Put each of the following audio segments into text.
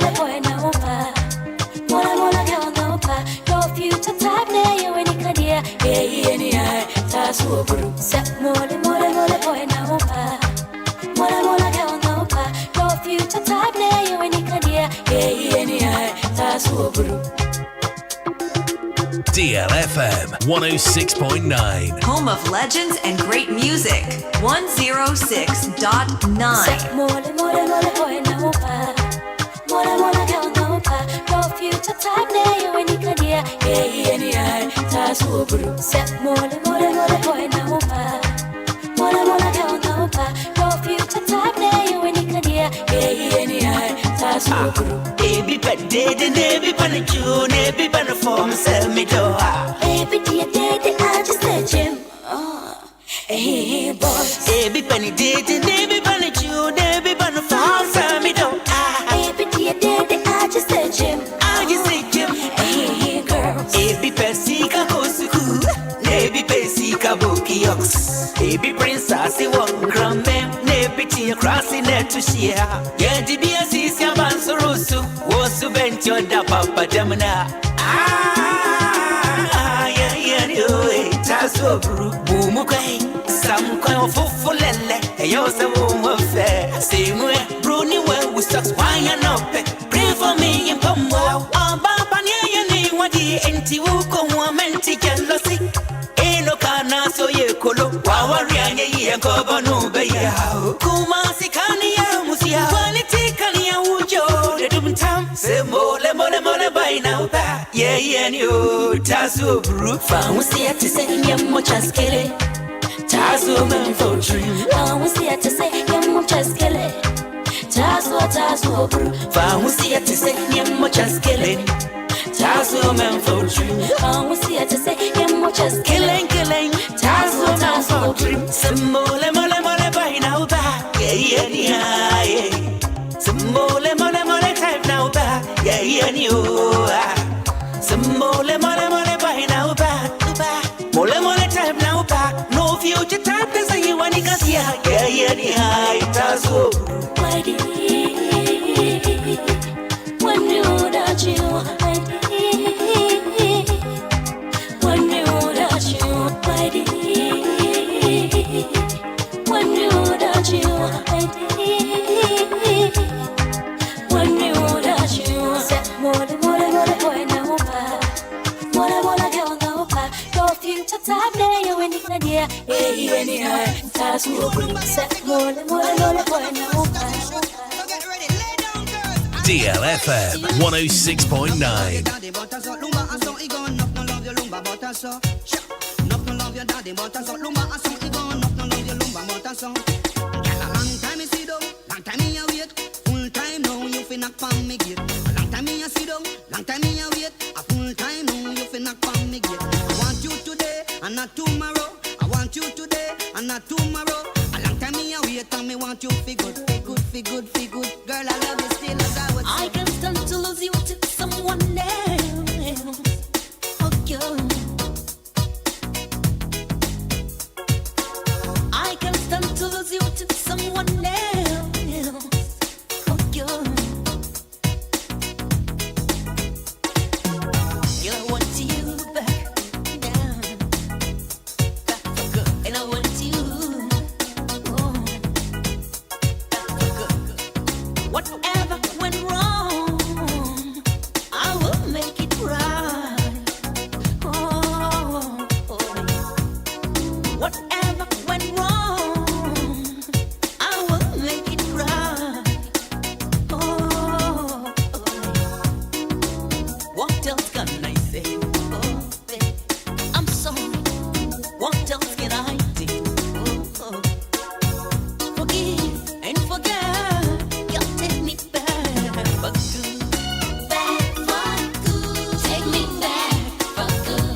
mole boy no pa. Mola girl no pa. Your future type ne you any kadia. Yeah, tasu bru. Set mole boy no pa. Mola girl no pa. Your future type ne you any kadia. Yeah, tasu bru. DLFM 106.9. Home of legends and great music. 106.9. Mole boy no pa. Mola girl no pa. Your future type ne you any kadia. Yeah, tasu bru. Set mole boy no pa. Mola girl no pa. Your future type ne you any kadia. Yeah, tasu bru. Baby, but baby, panachu, baby, panaform, sell me door. Baby, dear, I just let him. Hey, boys. Baby, penny, baby, panachu, baby, panaform, sell me door. Baby, dear, I just let him. I just let him. Hey, girls. Baby, Pessica Kosuku, baby, Pessica Bokiox. Baby, princess, I want gram, baby, tea, crossing there to share. Yeah, the BSC, Yamansurusu, was to bend your papa Jamana. Taso bru, Bumukai, some kind of fulele, a yosa woman fair. Same way, Bruni, where we start, why you not pray for me in Pombo. Bapania, you what the empty wuko, woman, jealousy. Ain't no kana so ye colo, Wawarian, ye and Gobano Bay. Kumasi Kania, Musia, quality Kania, Wujo, the Dum Tam, say mole by now. Yeah, you Tasu Bru, found was here to say, Yamuchas Kelly. Tasu man for dream, I was here to say, Yamuchas Kelly. Tasu Bru, found was here to say, Yamuchas Kelly. Tasu man for dream, I was here to say, Yamuchas killing. Tasu dream, some mole by now. Yeah. Some mole type now. Yeah, you. Some mole by now. Mole type now. No future type is a you want to get here. Yeah, it does so. My dear, when you that you, my dear, when you that you, my dear, when you that you, my dear, when you that you, set mole boy no pa, mole girl no pa. Your future type ne you any idea. Yeah, tasu bru. Set mole boy no pa. DLFM 106.9. Long time me a wait, full time now you fi knock on me gate. Long time me a sit down, long time me a wait, a full time now you fi knock on me gate. I want you today and not tomorrow. I want you today and not tomorrow. A long time me a wait and me want you fi good. Girl, I love you still as I would say. I can stand to lose you to someone else. Oh, girl. I can stand to lose you to someone else. Oh, girl. Girl, I want you back down, back for good, and I want you, oh, back for good. Whatever went wrong, I will make it right. Oh, whatever went wrong, I will make it right. Oh, what else can I say? Oh, babe, I'm sorry. What else can I do? Oh, forgive and forget. You'll take me back for good. Back for good. Take me back for good.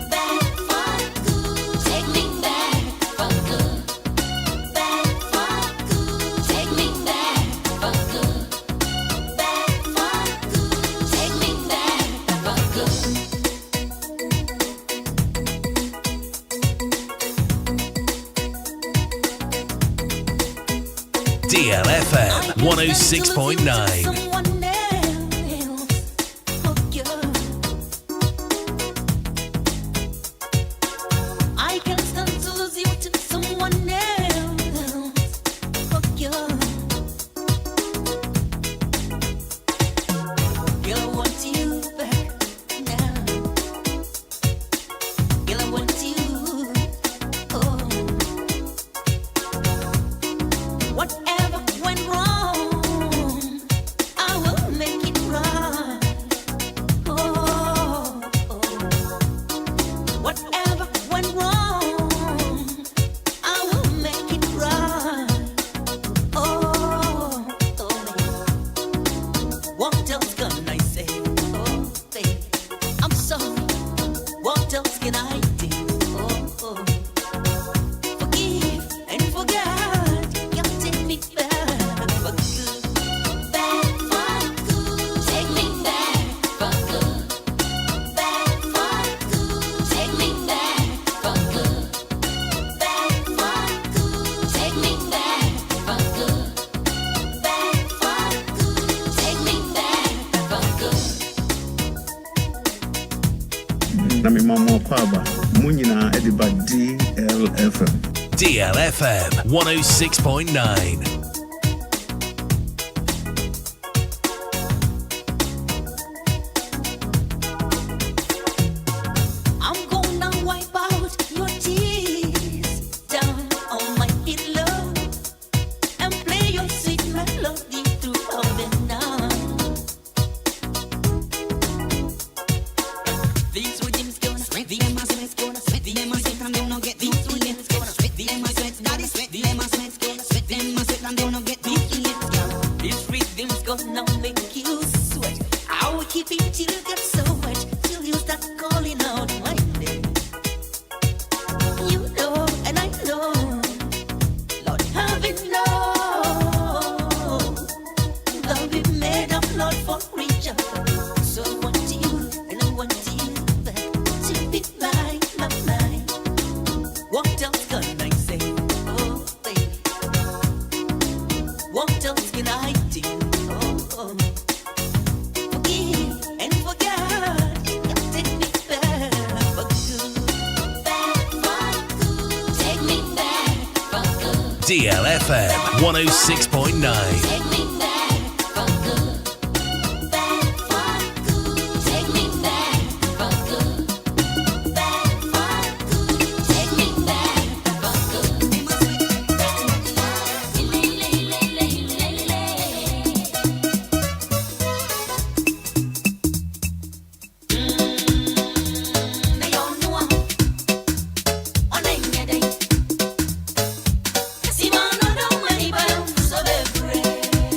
Back for good. Take me back for good. Back for good. Take me back for good. Back for good. Take me back for good. DLFM 106.9. Someone else. What else can I say? Oh, babe, I'm sorry. What else can I do? Oh, forgive and forget. You take me back for good. Back for good. Take me back for good. Back for good. Take me back for good. Back for good. Take me back for good. Back for good. Take me back for good. Na mi mama kwaba munyina ediba DLFM. DLFM 106.9. I'm gonna wipe out your tears down on my pillow and play your sweet melody throughout the night. These rhythms gonna sweat, the sweat's gonna sweat, the sweat and don't get these rhythms gonna sweat, the sweat, daddy sweat, the sweat's gonna sweat, the sweat and don't get these rhythms gonna. These rhythms gonna make you sweat. I will keep it till you get so wet, till you start calling out my name. You know and I know, Lord, have it known. Love is made of love for each other. So I want you and I want you back to be by my mind. What else can I say? Oh, baby. What else can I do? Oh. Forgive and forget. You take me back for good. Back for good. Take me back for good. DLFM 106.9. Take me back for good. Back for good. Take me back for good. Back for good. Take me back for good. Now you know on any day. Si mano don't anybody so very.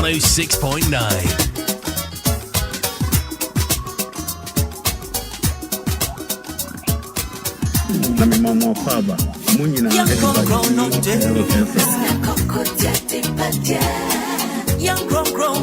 106.9. Nami mama kwaba munyina Young grow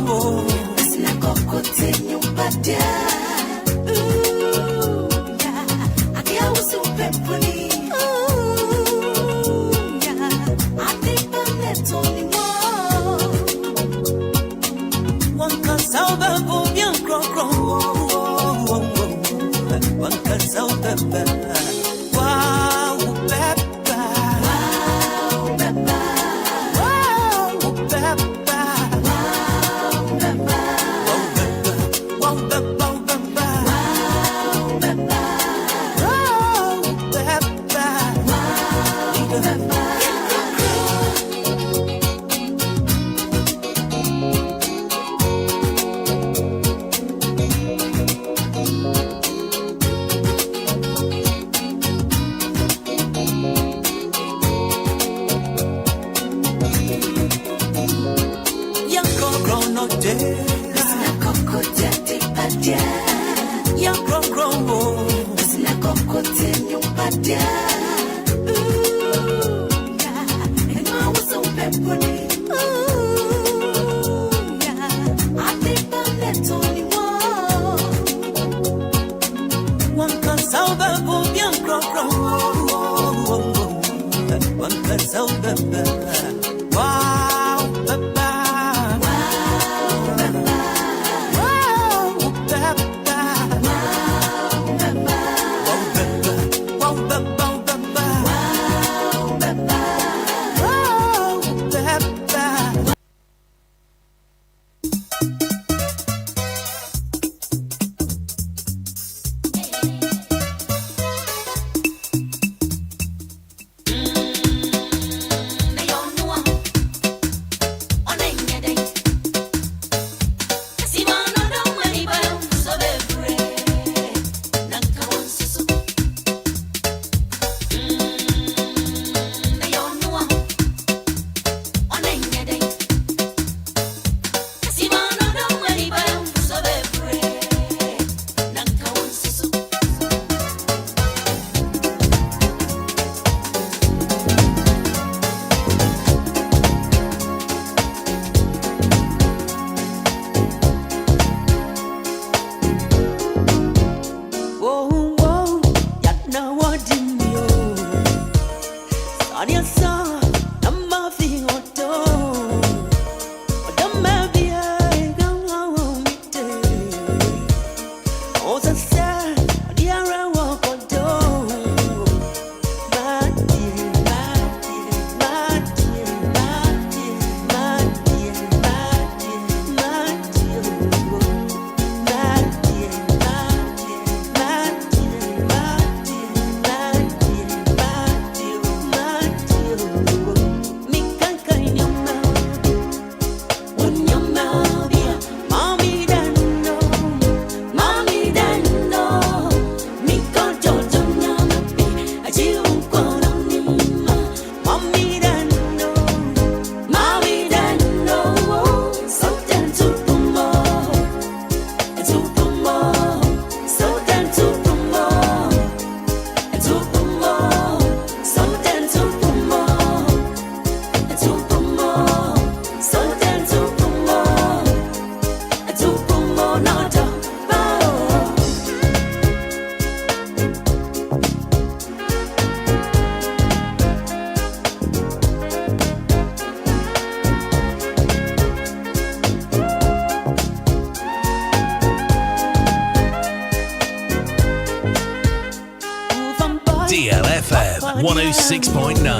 DLFM 106.9.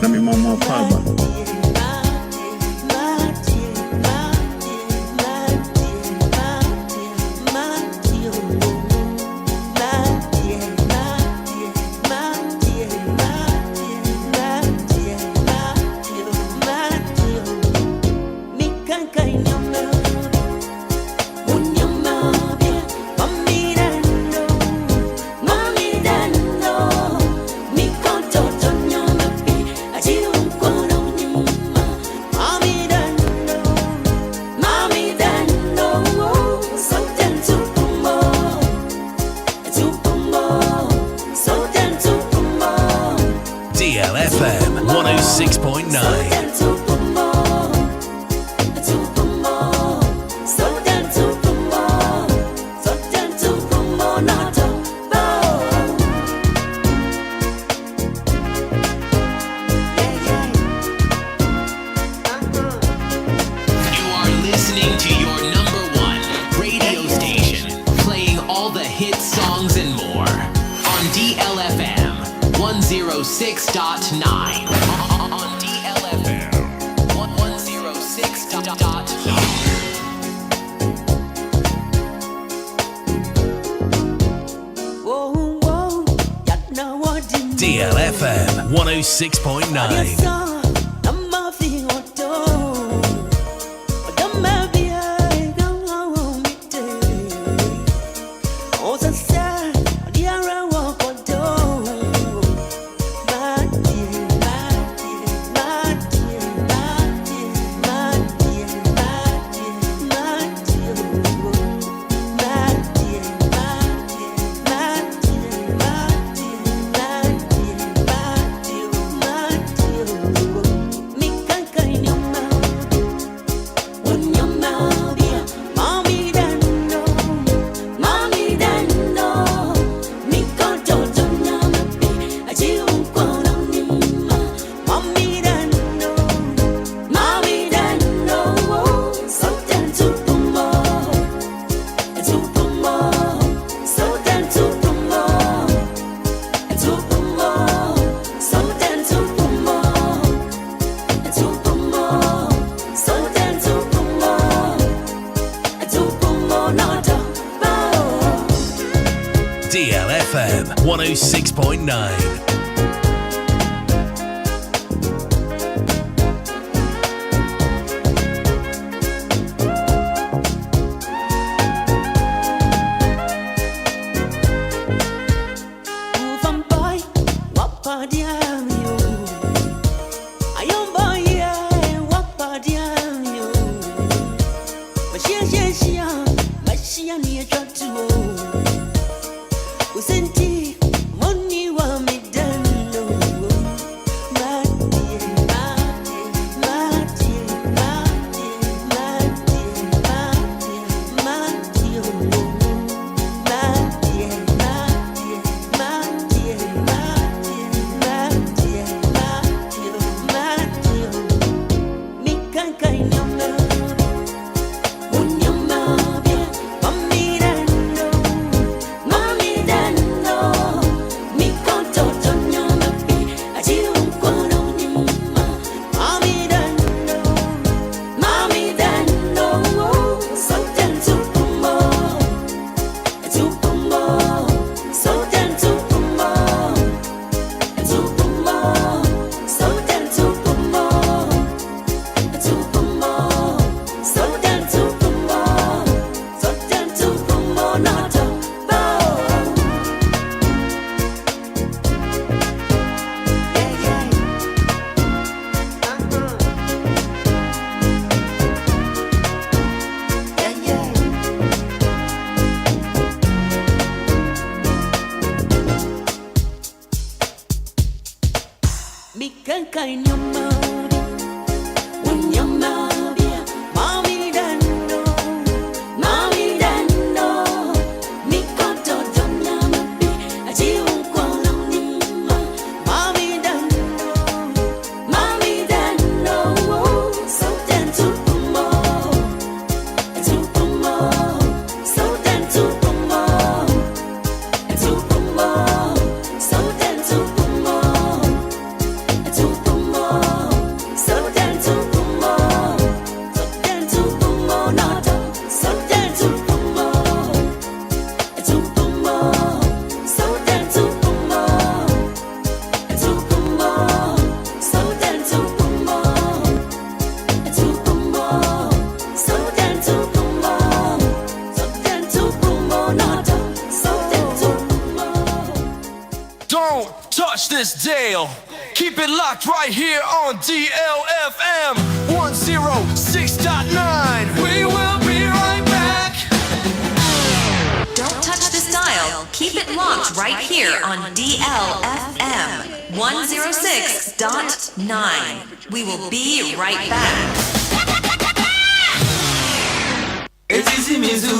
Nami mama kwaba songs and more on DLFM 106.9. On DLFM 106.9. DLFM 106.9. DLFM 106.9. Keep it locked right here on DLFM 106.9. We will be right back. Don't touch this dial. Keep it locked right here on DLFM 106.9. We will be right back. It's easy, Mizu,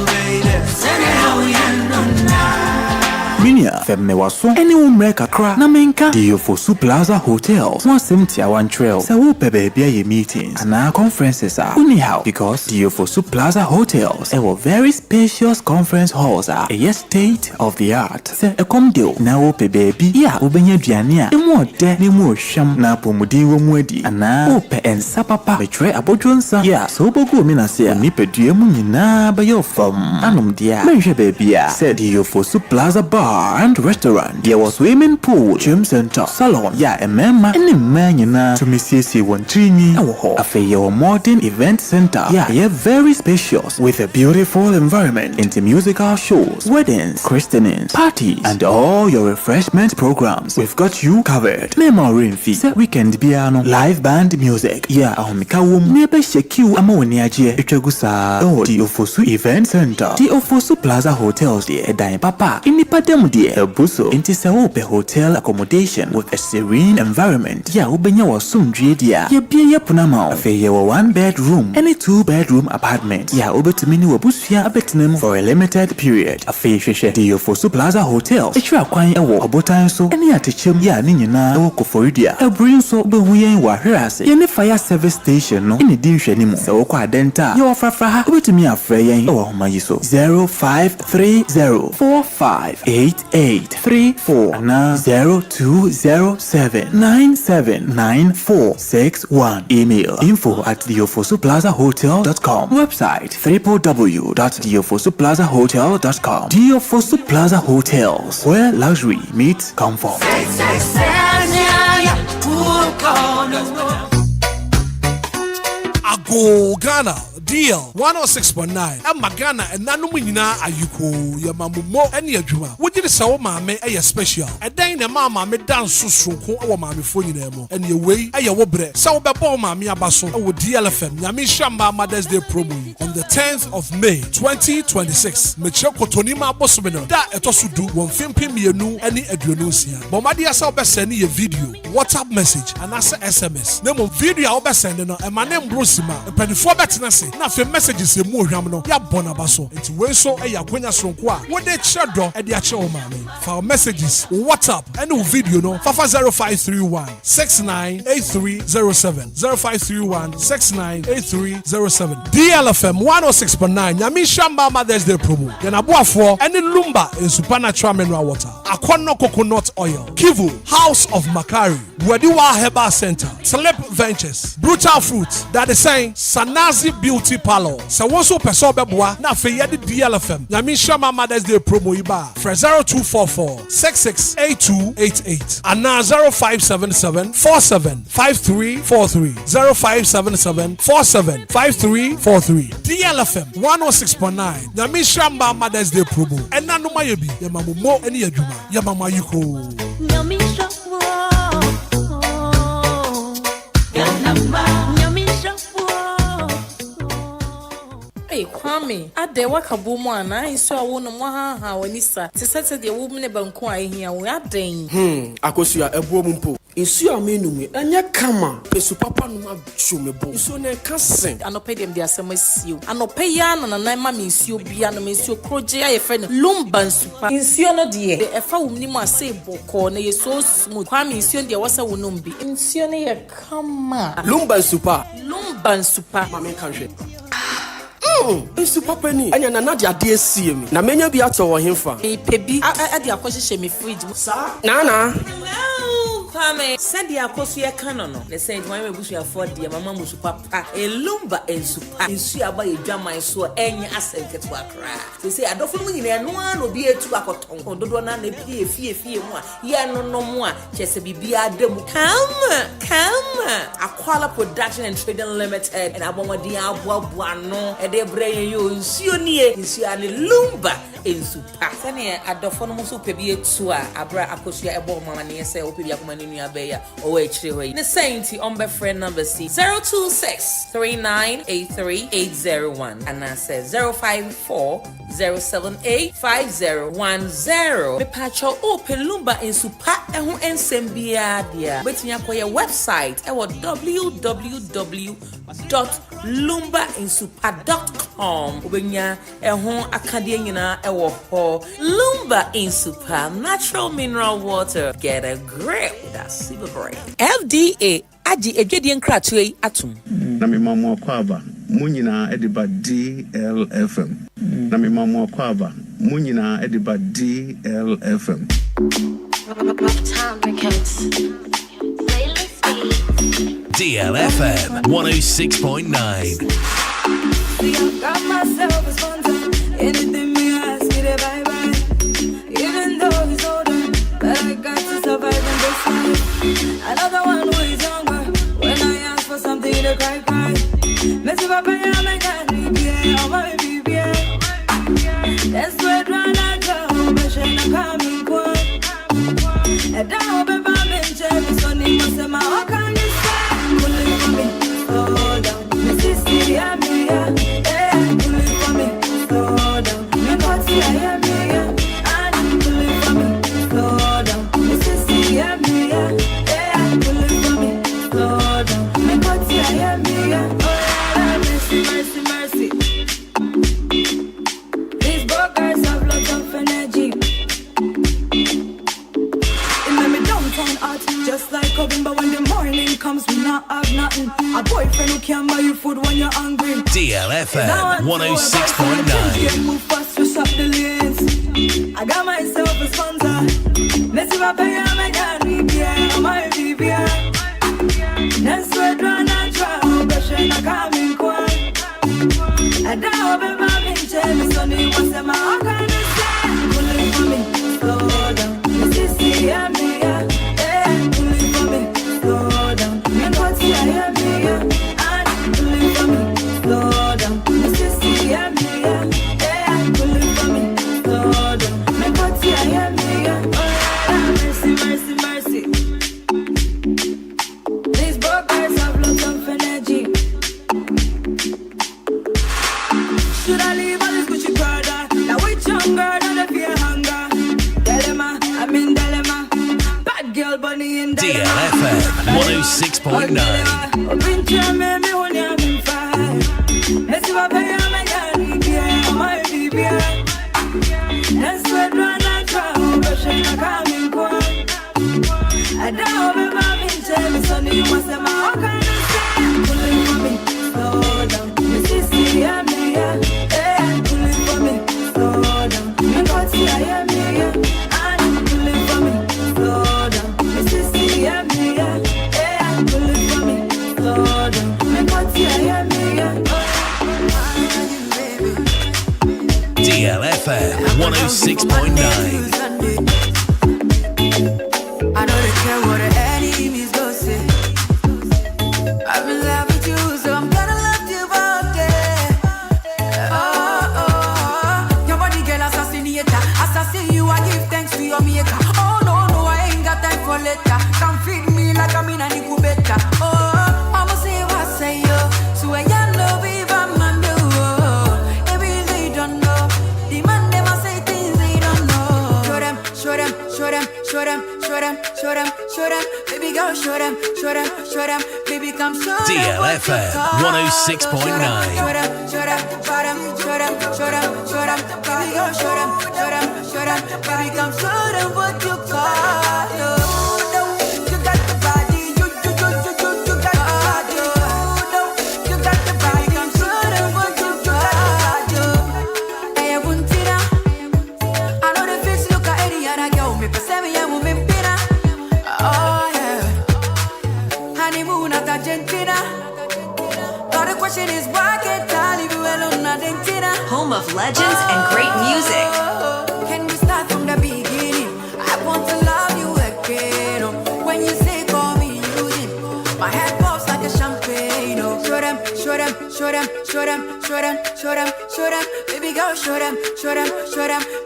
baby. Send it how we end on night. Minya, Femmewaso, any umre kakra, na menka, Diofosu Plaza Hotels, 171 Trail, Sawu Pebe meetings, and our conferences are anyhow, because Diofosu Plaza Hotels, very spacious conference halls are a state of the art. Se ekomdio, na ope baby, ya ubenye diania, de ni mo sham na pomudi wo muadi, ana ope ensapapa, metre abodwonsa, ya so bogu minase, nipedue mu nyina ba yo fam, anom dia, menhwe baby ya, said Diofosu Plaza Bar and Restaurant, there was swimming pool, gym center, salon, ya emema, ene manyina, to misisi wontrini, awo afe your modern event center, ya very spacious, with a beautiful environment, into musical shows, weddings, christenings, parties, and all your refreshment programs. We've got you covered. Memory fee, weekend piano, live band music, ahomikawum, nebe shekiu amawani aje, ichagusa, Diofosu Event Center, Diofosu Plaza Hotels, Edain Papa, Inipadem Ebuso, Intisawope Hotel accommodation with a serene environment, ubenya wasumdrie dia, ye punama, afe 1 bedroom, any 2 bedroom apartment, ubetumini wabusia abetinem for a limited period. Afe sheshe, Diofosu Plaza Hotels, Echra kwany ewo abotan so, any atechim ni nyina ewo koforidia, ebrin so behuyen wa herase, yene fire service station no, ini dinhwe nimu, se wokwa adenta, ye wafrafraha, ubetumi afre yen ewo humayiso, 0530458834 na 0207979461. Email info@diofosuplazahotel.com. Website www.diofosuplazahotel.com. Diofosu Plaza Hotels, where luxury meets comfort. Ago Ghana DL 106.9 Emma Ghana and Nanumu nyina ayuko yamamumo eni adwuma wogire sawo maame eye special edan na mama me dance soko wo maame fo nyina mo eni ewei eye wo bre sawo bebo maame abaso wo DLFM nyame shamba Mother's Day promo on the 10th of May 2026 meche kotoni ma bosome no da etosudu won fimpi mienu eni aduonu nsia bomade asa obesend ye video WhatsApp message and asa SMS nemo video a obesend no e mane mbrosima penifo betena se na fe messages emu ohwam no ya bona baso enti we so e yakonya sonko a wo de chedo e de a che o maame for messages WhatsApp and video no fafa 0531 698307 0531 698307 DLFM 106.9 nyame shamba Mother's Day promo yana boafo ene Lumba in supernatural mineral water Akono coconut oil Kivu House of Makari Wadiwa Herbal Center Slip Ventures Brutal Fruit that is saying Sanazi Beauty Parlor. So also person beboa na fe yedi DLFM. Nyami shama Mother's Day promo iba. For 0244 668288 and now 0577 475343 0577 475343 DLFM 106.9 Nyami shamba Mother's Day promo. And na no mayebi yamamumo eni adwuma yamama yuko. Nyami shamba Kwame, ade wakabo mu ana iso awo no mo ha wanisa. Te sese de wo mu ne banku a ehia wo aden. Akosua ebuo mu mpo. Isu amenumi anya kama pesu papa no ma chumebo. Isu ne kasen. Anope dem de asema sio. Anope ya na na ma me nsuo bia na me nsuo kroje aye fe no Lumba nsupa. Nsuo no de e fa wo mu ase boko na ye so smooth. Kwame nsuo de wasa wo no mbi. Nsuo ne ye kama. Lumba nsupa. Lumba nsupa. Mama kanhwe. Isu papa ni anya na na de ade sie mi na menya bi ato wo hemfa pebi ade akohye me fridge sa na Kwame said the akosu ye kano no le say wan mebusu ya for de mama musu papa Lumba ensupa nsu aba ye dwaman so enya asenketo akra say adofo mu nyina no an obi etu akoton ododo na na fie mu a ye no mu a chese bibia ademu come Akwala Production and Trading Limited and abomodi aboabo ano e de breye yo nsuo nie nsuo ane Lumba ensupa sane adofo no musu pebi etu a abra akosu ya ebo mama ne say opebi akoma ne nua beya o e chire hoyi ne sainti on be friend number C 0263983801 and I says 0540785010 me pacho open Lumba ensupa ehu ensembia dia betumi akoye website e wo www.lumbainsupa.com obenya eho akade nyina e wo Lumba in super natural mineral water. Get a grip with that super brain. FDA Agyei Agyei Sikapa atum. Na me mama kwaba munyina ediba DLFM. Na me mama kwaba munyina ediba DLFM. DLFM 106.9. See, I got myself a sponsor. Anything me ask, get it bye-bye. Even though he's older, but I got to survive in this life. Another one who is younger. When I ask for something, they cry. Messi papa ya me gani yeah, oh my baby yeah. That's where I go, but she not coming quick. And I hope if I'm in Chevy, so need to say, how can you say? Pull it for me, slow down. Mississippi, I'm here, yeah. Pull it for me, slow down. Me got see, I'm here, and pull it for me, slow down. Mississippi, I'm here, yeah. Pull it for me, slow down. Me got see, I'm here. Mercy, mercy. These burgers have lots of energy. It made me downtown hot, just like oven. But when the morning comes, we not have nothing. A boyfriend who can buy you food when you're hungry. DLFM 106.9. Move fast, push up the lanes. I got myself a sponsor. Messi papa ya me gani yeah, my baby yeah. That's where I try, but she not coming quick. And I hope if I'm in Chevy, so they want to say, how can you say? Pull it for me, slow down. Mississippi, I'm here, yeah. Pull it for me, slow down. Me got see, I'm here, and pull it for me, slow down. Mississippi, I'm here, yeah. Pull it for me, slow down. Me got see, I'm here, oh mercy, mercy, mercy. These burgers have lots of energy. Should I leave all this Gucci Prada? Now which young girl don't they fear hunger? Dilemma, I'm in dilemma. Bad girl bunny in dilemma. DLFM 106.9. Pincha me me when you're in fire. Messi papa ya me gani yeah, my baby yeah. That's where I try, but she not coming quick. I don't know if I'm in Chevy, so you must say, how can you say? Pull it for me, slow down. Mississippi, I'm here. Pull it for me, slow down. Me got see, I am here. And pull it for me, slow down. Mississippi, I'm here. Pull it for me, slow down. Me got see, I am here. DLFM 106.9. I don't care what the enemies go say. I've been loving you, so I'm gonna love you all day. Oh, your body girl assassinator. Assassin you, I give thanks to your maker. Oh no, I ain't got time for later. Come feed me like I'm in an incubator. Oh, I'ma say what I say yo. So I know if I'm a new. Maybe they don't know. The man them a say things they don't know. Show them. Baby girl, show them. Baby come show them. DLFM 106.9. Show them. Baby girl, show them. Baby come show them what you got. You got the body. You got the body. You got the body. Come show them what you got. Hey, Buntina. I know the face look at any other girl. Me perceive me a woman pinna. Oh yeah. Honeymoon at Argentina. Now the question is why can't I leave you alone Argentina? Home of legends and great music. Can we start from the beginning? I want to love you again. Oh, when you say call me Eugene, my head pops like a champagne. Oh, show them. Baby girl, show them.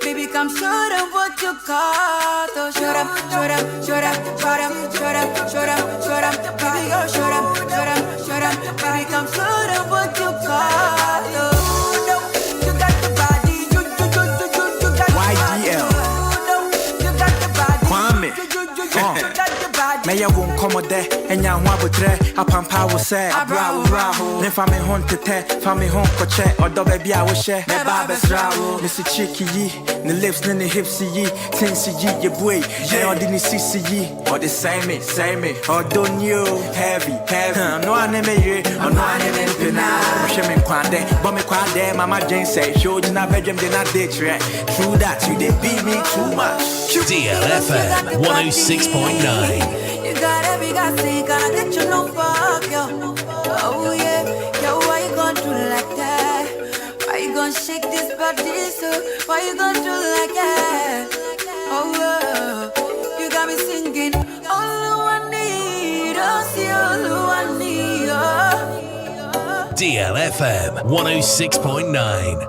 Baby come show them what you got. Oh, show them. Baby girl, show them. Baby come show them what you got. Oh, you got the body. You got the body. YDL. You got the body. Kwame. You got the body. May I won't come there, and ya want to tre, a pampa will say, a brow, then family home to te, family home for check, or the baby I will share, my barber's row, Mr. Chicky ye, the lips, then the hips ye, tinsy ye, your boy, yeah, or didn't see ye, or the same, or don't you, heavy, no one ever ye, or no one ever pina, shaman quande, bomb quande, Mama Jane say, showed in a bedroom, did not date track. True that, you did beat me too much. DLFM 106.9. You got every guy say, gonna get you no fuck, yo. Oh yeah, yo, why you gonna do like that? Why you gonna shake this body so? Why you gonna do like that? Oh, you got me singing, all I need, oh, see, all I need, oh. DLFM 106.9.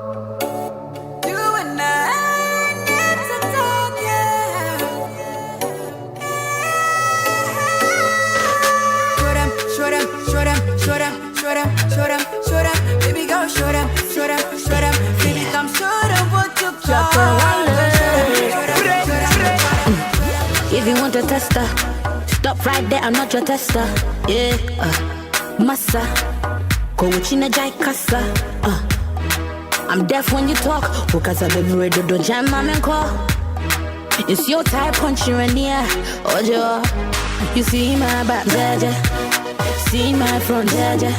Show them, baby girl, show them, baby come show them what you got. If you want a tester, stop right there, I'm not your tester. Yeah, massa, go with in a jai kassa. I'm deaf when you talk, because I've been ready to jam my man call. It's your type, punch you in the air, Adjoa. You see my back, Jaja. See my front, Jaja.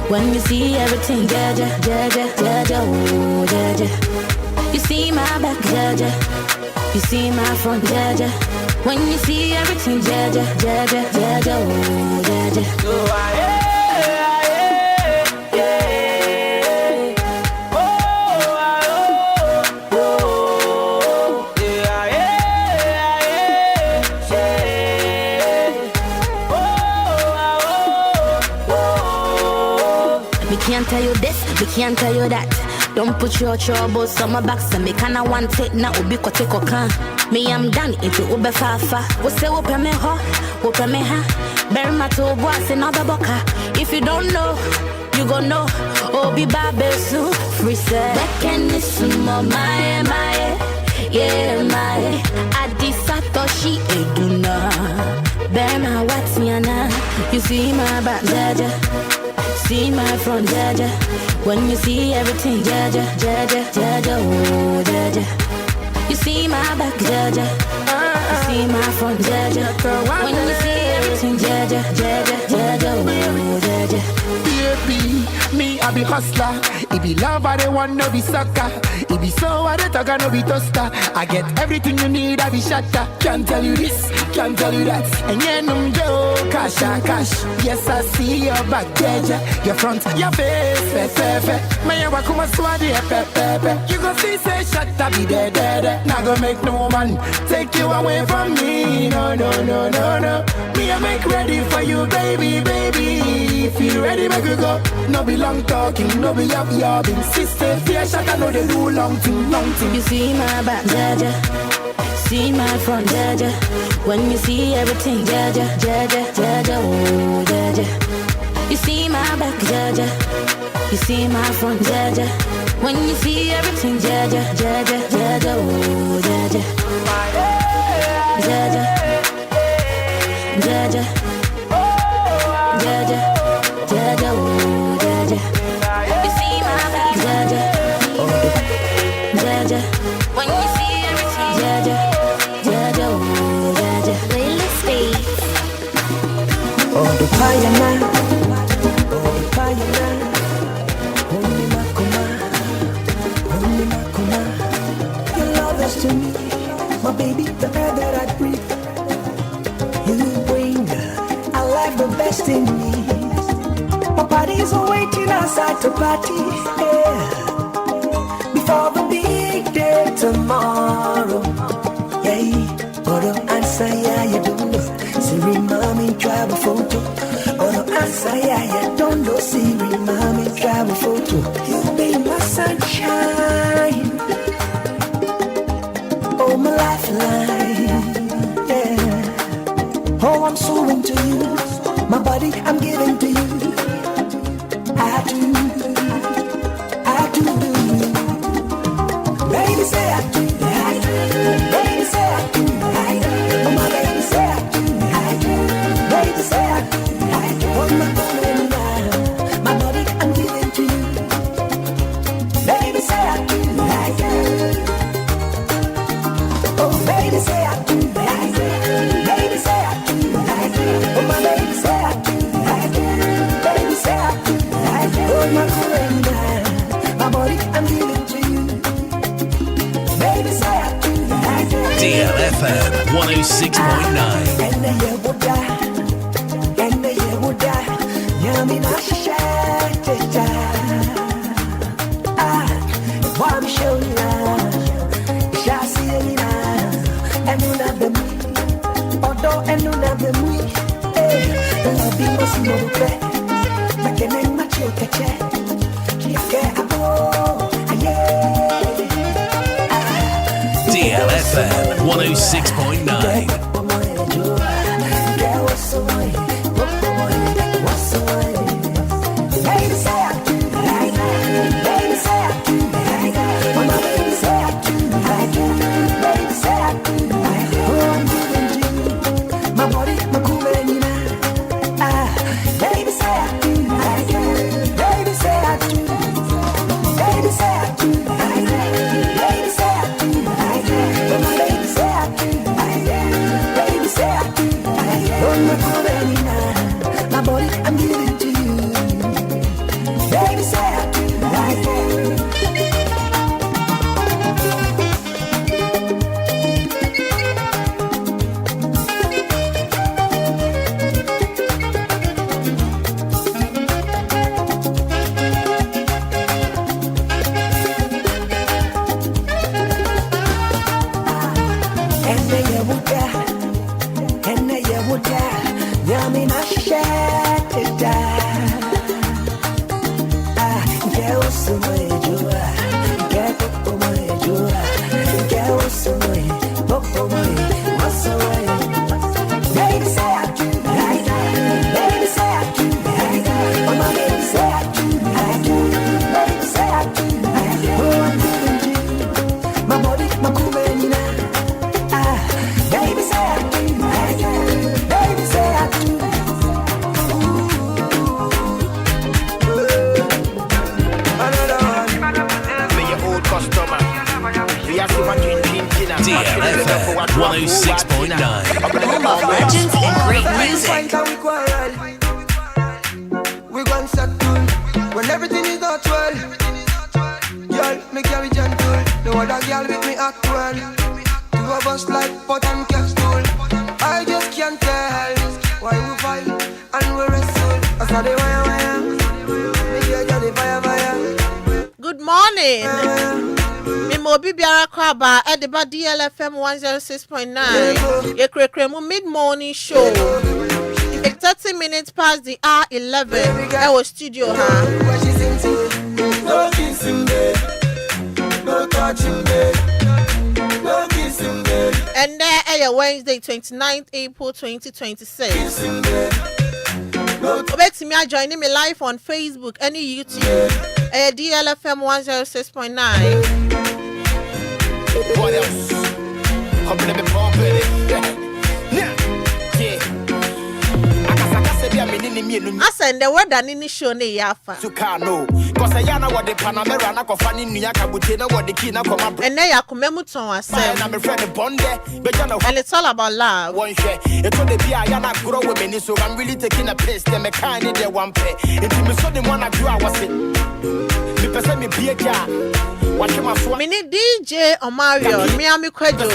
When you see everything, Jaja, oh, Jaja. You see my back, Jaja. You see my front, Jaja. When you see everything, Jaja, oh, Jaja. Can't tell you this, we can't tell you that. Don't put your troubles on my back, so me can't want it now. Ubi ko take can. Me I'm done into ube fafa. We say open me ho, open me ha. Bury my toe boss in other boca. If you don't know, you gon' know. Obi babe so free set. Back and listen more my, yeah my. Adi Satoshi eduna. Bury my what's yana. You see my back, Jaja. See my front, Jaja. When you see everything, Jaja, oh, Jaja. You see my back, Jaja. You see my front, Jaja. When you see everything, Jaja, oh, Jaja. Baby, me I be hustler. It be love, I don't want no be sucker. It be so I don't talk, I no be toaster. I get everything you need, I be shatter. Can't tell you this, can't tell you that. And yeah, no joke, cash. Yes, I see your back, Jaja. Your front, your face, fe. My wakuma swadi, pepe. You go see, say, shut up, be dead. Now go make no man take you away from me. No. Me, I make ready for you, baby. If you ready, make you go. No be long talking, no be yabbing. Sister, fear shut, I know they do long thing. You see my back, Jaja. See my front, Jaja. When you see everything, Jaja, oh, Jaja. You see my back, Jaja. You see my front, Jaja. When you see everything, Jaja, oh, Jaja. Jaja. Oh, Jaja. You see my back, Jaja. When you see everything, Jaja, oh, Jaja. Playlist state. Oh, the pioneer. Your love is to me, my baby, the air that I breathe. You bring alive the best in me. My body's waiting outside to party, yeah. Before the big day tomorrow, yeah. Oro answer, yeah, you don't know. Siri mami travel photo. Oro answer, yeah, you don't know. Siri mami travel photo. You be my sunshine, oh my lifeline, yeah. Oh, I'm so into you. My body, I'm giving to you. I do. Baby, say I do. Baby, say I do. Oh, my baby, say I do. DLFM 106.9. DLFM 106.9. DLFM 106.9. Home of legends and great music. We gon' settle when everything is not well. Girl, me carry gentle. No other girl with me act well. Two of us like pot and capsule. I just can't tell why we fight and we wrestle. I saw the wire. Me get the fire. Good morning. Mobi biara kwaba at the DLFM 106.9. Ye krekremu mid-morning show. It's 30 minutes past the hour 11. Our studio, huh? No kissing bed, no touching bed, no kissing bed. And there, Wednesday, 29th April 2026. Obeti me joining me live on Facebook and YouTube. DLFM 106.9. What else? I'm gonna be pumping it. Yeah. I send the word and in the show ne yafa. To Kano. Cause I know what the Panamera na kofani Nuyaka Butina what the Kina come up. And they are commemorating ourselves. I'm a friend of Bonde. And it's all about love. One share. It's on the Biana grow women, so I'm really taking a piss. Them a kind of their one pay. It's me so the one I grew, I was it. Me person me be a jar. Mini DJ Omario, Miami Kwejo,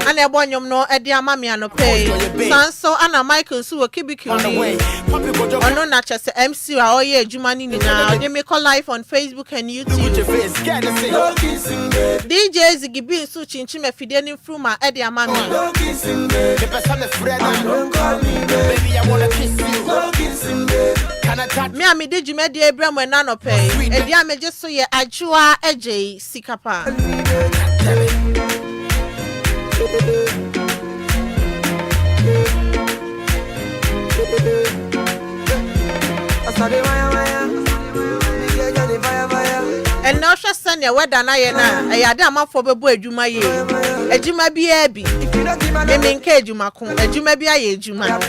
and a bonyum no Edia Mamiano pay. Sanso Anna Michael Su Kibiku. Or no natchez MC or ye Jumani now. They make a live on Facebook and YouTube. DJ Zigibin Su Chinchime Fideni Fruma Edia Mami. Baby, I wanna kiss you. Me a me did you made the Abraham when none pay. And yeah, me just so ye Adjoa Agyei Sikapa. And now she send your wedding na I had a man for babu ejuma ye. Ejuma bi ebi. Me menke ejuma kun. Ejuma bi aye ejuma.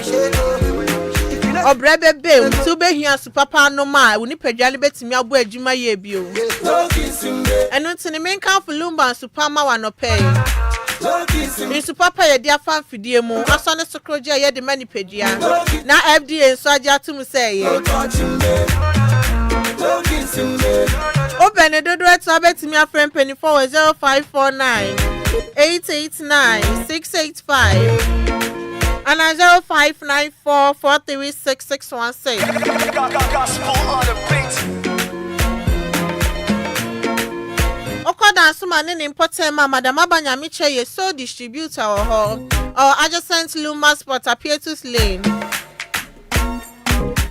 Obrebe be to be here papa no ma we ni pedwale betimi abo adwuma ye bio eno ntini menka for Lumba and Supama wa no pay ni supapa ye dia fan fidie mu aso ne sokroje ye de mani pedua na FDA nso aja tum say ye Obenedodo eto betimi afrem penny 0549 889 685 and 0594 436 Gospel on the beat. Okoda Suma ne important ma Madam Abanyamiche ye so distributor or adjacent Lumba Sport Apietus Lane.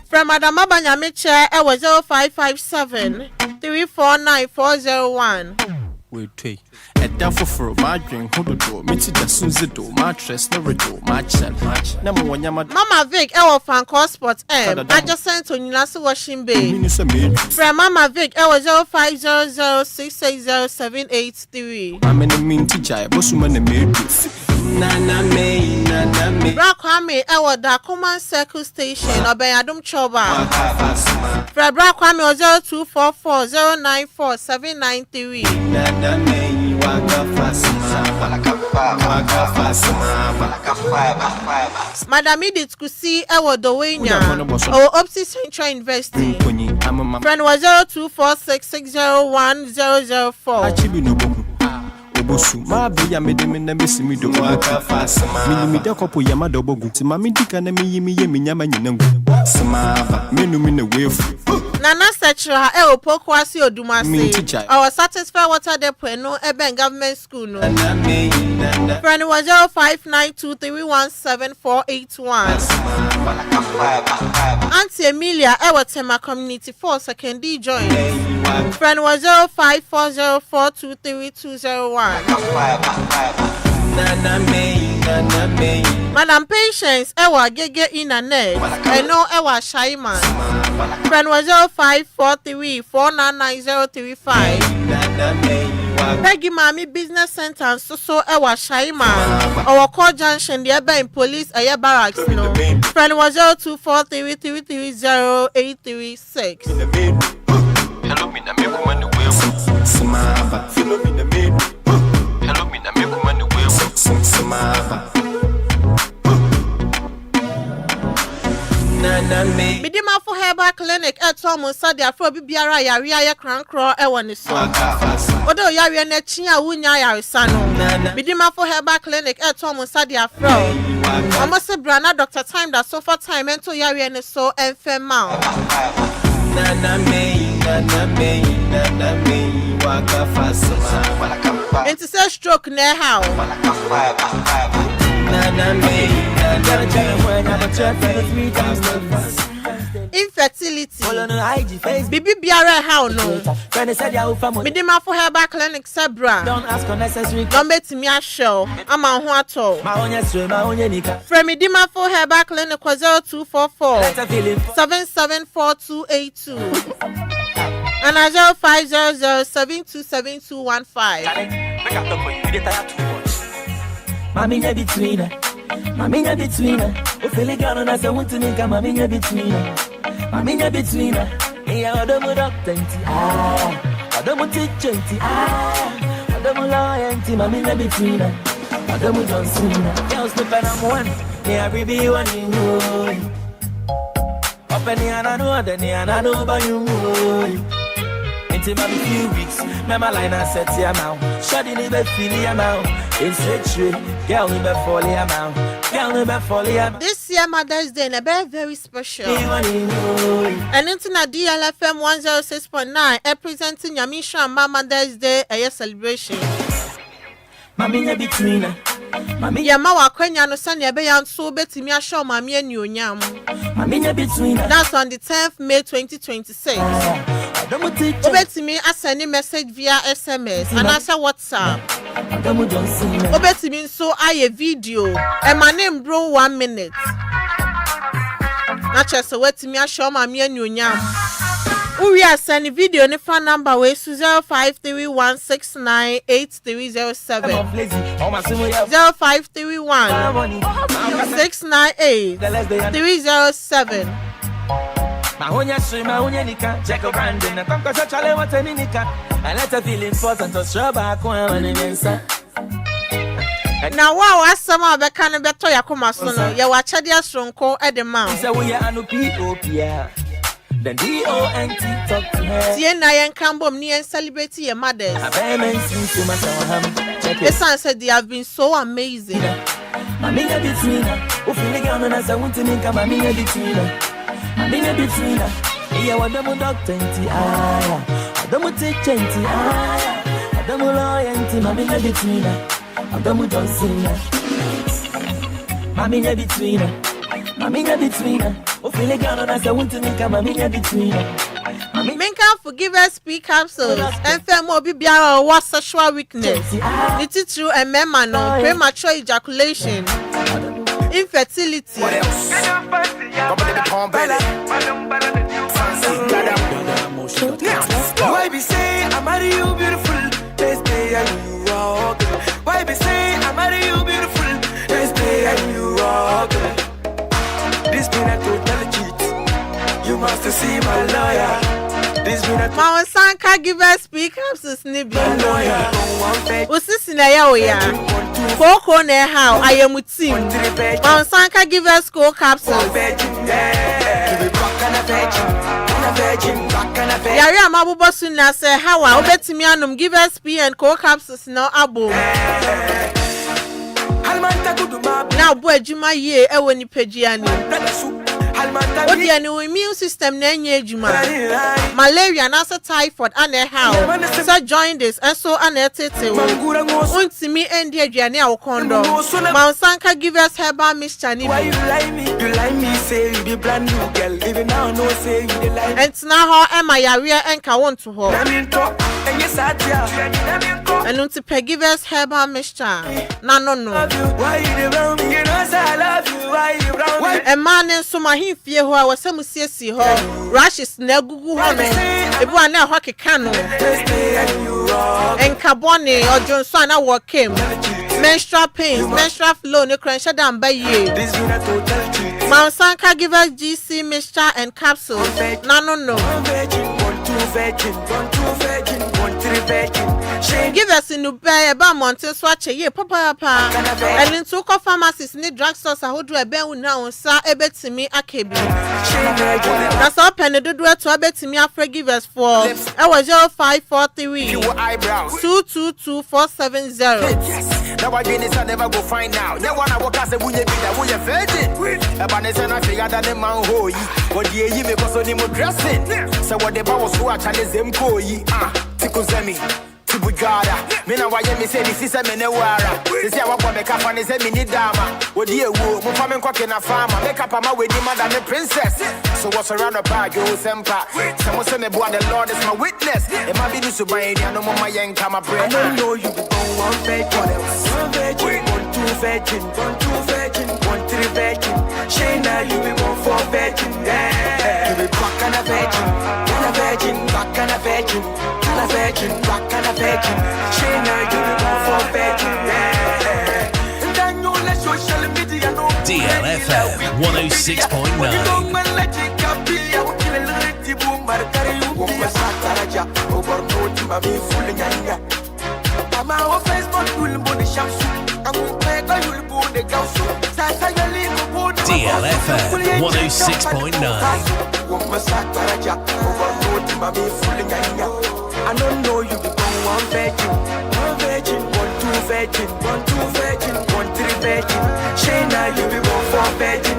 From Madam Abanyamiche it was 0557 349 401. Wait. And therefore for my drink, who do me to the Suzido, mattress, never do, match. Number one, Mama Vic, our fan call sport adjacent to Ninasu Washing Bay. From Mama Vic, it was 0500-680-783. I'm in a mean teacher, Bossuman and Mary. Nana me. Brakwame, our Dakuman Circle Station, or Bayadum Choba. From Brakwame, 0244-094-793. Nana me. Madam Edith Kusi Ewo Dowenya or Opsi Central University. Friend was 0246601004. Obosu ma be ya me de me na mesi mi do waka fasama mi de kopo ya ma do bogu ti ma mi dika na me yimi ye mi nyama nyinangu sama menu mi na wefu Nana Setra e opokwasi odumase our satisfied water depot no Eben government school no friend was 0592317481 Auntie Emilia Ewatema Community 4 second D join friend was 0540423201 Madam Patience Ewa Gege in a net I know Ewa Shaiman friend was 0543499035 Peggy Mami Business Center and so Ewa Shaiman our call junction the Eba in police Aya Barracks no friend was 0243330836 Hello me na me kuma no we sama hello me na me kuma no we sama Midima for Herbal Clinic at Tom Sadia for Bibiara Yaria Crancro Ewaniso. Odo Yaria Nechia Wunya Yarisano. Midima for Herbal Clinic at Tom Sadia Fro. Almost a brana Dr. Time that so far time and to Yaria and so and Femau. Into say stroke near how. Infertility. Bibi biara how no. Midima for Herbal Clinic Sebra. Don't ask unnecessary. Don't bet me a show. I'm on who at all. From Midima for Herbal Clinic was 0244 774282 and 0500-727-215. Mami nya between her. O feel gone na say want to make mami nya between her. Mami nya between her. Yeah, odomo doctor odomo teacher odomo lawyer mami nya between her. Odomo Johnson. Girls no pen am one. Yeah, baby one in you. Open the another, the another by you. Into my few weeks, my line I set ya now. Shawty never feel ya now. In straight, girl never fall ya now. Girl never fall ya. This year Mother's Day na very special. And into na DLFM 106.9 representing Yamisha and Mother's Day a celebration. Mami nya between her. Mami ya ma wakwenya no sane ebe ya nso betimi a show mami anyonyam. Mami nya between her. That's on the 10th May 2026. Obetimi asend message via SMS and answer WhatsApp. Obetimi nso aye video e ma name bro 1 minute. Na chese wetimi a show mami anyonyam. We are sending video ni phone number we 0531698307 0531698307. Mahonya Mahonya Nika, Jacob Brandon, and Tonka Chale Watanika, and let her feel important to show back one answer. Now, wow, as some of the kind of better Yakuma Sono, you watch a dear strong call at the mouth. So we are no people, then DONT talk to her. See na yen kambom ni en celebrate your mothers. Esan said they have been so amazing. Maminya between her, who feel like I'm not want to make a maminya between her. Maminya between her, yeah, what the doctor, I don't take chanty, I don't loyalty, maminya between her, I don't see her. Maminya between her, maminya between her, who feel like I'm not want to make a maminya between her. Menka forgive us speak capsules and femo be biara what sexual weakness. It is true and mema no premature ejaculation. Infertility. Why be say I marry you beautiful? Let's stay and you rock. Why be say I marry you beautiful? Let's stay and you rock. This been a total cheat. You must see my lawyer. Mama Sanka give us speak ups to Snibby. Usisi na ya oya. Koko ne how I am with team. Mama Sanka give us cold capsules. Yari amabubo suna say how I obetimi anum give us P and cold capsules no abo. Now boy juma ye ewe ni pejiani. Odi ani immune system na enye ejuma. Malaria na so typhoid and how. So join this and so anetete. Untimi endi aduane a wokondo. Mansanka give us herbal mixture ni. Why you like me? You like me say you be brand new girl. Even now no say you dey like. Ent na ho ema yare enka won to ho. And unti pe give us herbal mixture. Na no. Why you dey round me? You know say I love you. Why you round me? A man in so my fie ho a wasem siesi ho rashes na gugu ho no ebu ana ho kekano enkabone ojonso na wo kem menstrual pains menstrual flow ne kran down by ye Mansanka give us GC mixture and capsules no give us in Dubai about mountain swatch ye papa and in two pharmacies need drugstores ahodo ebe una onsa ebetimi akebi that's all penedo do to ebetimi afre give us for 0543 222470 now I didn't never go find out. Now one I walk as a wunye be that wunye virgin. Ebanese na figure that the man hoyi. What ye me cause on him dressing. So what the boss who actually them koyi. Tikuzemi. Tibugada. Me na why me say this is a menewara. This is what make up and say me need dama. What ye wo mo famen kwa na farmer. Make up my wedding madam princess. So what's around the bag yo sempa. Someone say me boy the Lord is my witness. It might be this to buy any no more my yen come up. I don't know you be one fake what else. One virgin, 1 2 virgin, 1 2 virgin, 1 3 virgin. Shayna you be 1 4 virgin. Yeah. You be back and a virgin, back and a virgin. A virgin, back and a virgin. Shayna, you be 1 4 virgin. And then you let social media know. DLFM 106.9. DLFM 106.9. I don't know you become 1 virgin, 1 virgin, 1 2 virgin, 1 2 virgin, 1 3 virgin. Shayna, you be 1 4 virgin.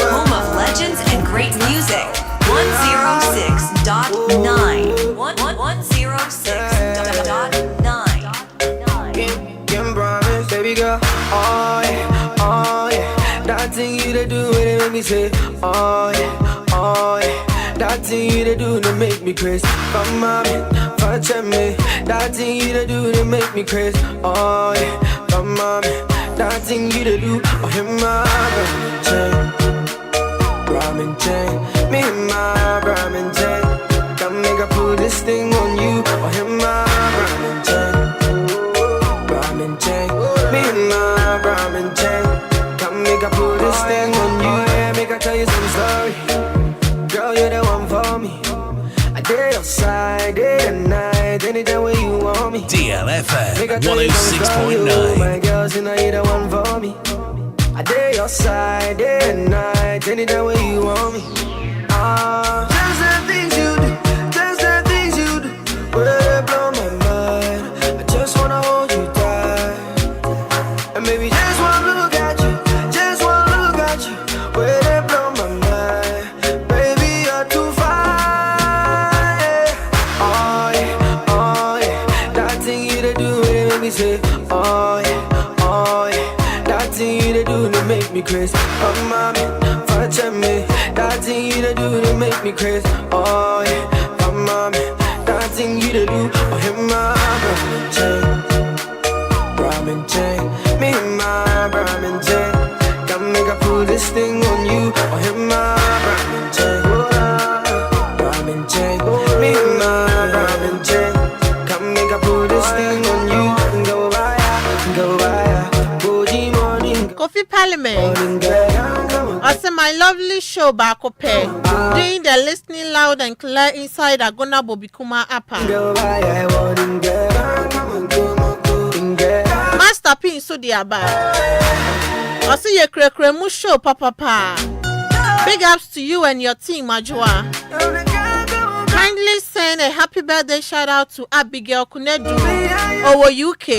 Home of legends and great music. 106.9. 106.9. Can promise, baby girl. Oh yeah. That thing you to do when it make me say, oh yeah. That thing you to do to make me crazy. Come on, touch me. That thing you to do to make me crazy. Oh yeah, come on, that thing you to do. Oh, him my ramen chain, me and my ramen chain. Come make I put this thing on you. Oh, him my ramen chain, me and my ramen chain. Make I put this thing on you, yeah, make I tell you some story. Girl, you're the one for me. I did outside, day and night, anytime when you want me. DLFM Make I tell you some story, 106.9. my girls, you know you're the one for me. I dare your side, day and night, anytime where you want me. Just the things you do, just the things you do, where they blow my mind. I just wanna hold you tight, and maybe just one look at you, just one look at you, where they blow my mind. Baby, you're too fine. Yeah. Oh yeah, oh yeah, that thing you to do, it make me say, oh yeah, oh yeah, that thing you to do, to make me crazy. Oh mommy, touch me. That thing you to do to make me crazy. Oh yeah, oh mommy, that thing you to do. Oh him my Brahmin chain, me my Brahmin chain. Come make I pull this thing on you. Oh him my Brahmin chain, Brahmin chain, me my Brahmin chain. Come make I pull this thing on you. Go by, go morning. Coffee Parliament. I say my lovely show back up here. Doing the listening loud and clear inside Agona Bobikuma Apa. Master Pin so the aba. I see your kremu show papa. Big ups to you and your team, Adjoa. Kindly send a happy birthday shout out to Abigail Kunedu over UK.